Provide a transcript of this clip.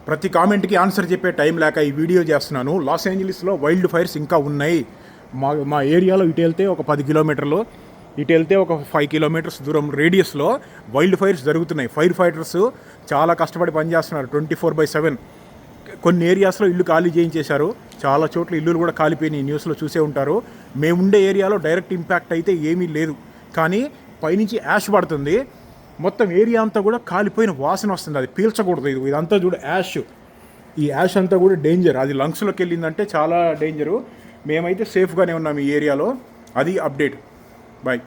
ప్రతి కామెంట్కి ఆన్సర్ చెప్పే టైం లేక ఈ వీడియో చేస్తున్నాను. లాస్ ఏంజలీస్లో వైల్డ్ ఫైర్స్ ఇంకా ఉన్నాయి. మా ఏరియాలో ఇటు వెళ్తే ఒక 10 కిలోమీటర్లు, ఇటు వెళ్తే ఒక 5 కిలోమీటర్స్ దూరం రేడియస్లో వైల్డ్ ఫైర్స్ జరుగుతున్నాయి. ఫైర్ ఫైటర్స్ చాలా కష్టపడి పనిచేస్తున్నారు 24/7. కొన్ని ఏరియాస్లో ఇల్లు ఖాళీ చేయించేశారు, చాలా చోట్ల ఇల్లులు కూడా కాలిపోయినాయి, న్యూస్లో చూసే ఉంటారు. మేముండే ఏరియాలో డైరెక్ట్ ఇంపాక్ట్ అయితే ఏమీ లేదు, కానీ పైనుంచి యాష్ పడుతుంది. మొత్తం ఏరియా అంతా కూడా కాలిపోయిన వాసన వస్తుంది, అది పీల్చకూడదు. ఇదంతా చూడ యాష్, ఈ యాష్ అంతా కూడా డేంజర్. అది లంగ్స్లోకి వెళ్ళిందంటే చాలా డేంజరు. మేమైతే సేఫ్గానే ఉన్నాం ఈ ఏరియాలో. అది అప్డేట్. బాయ్.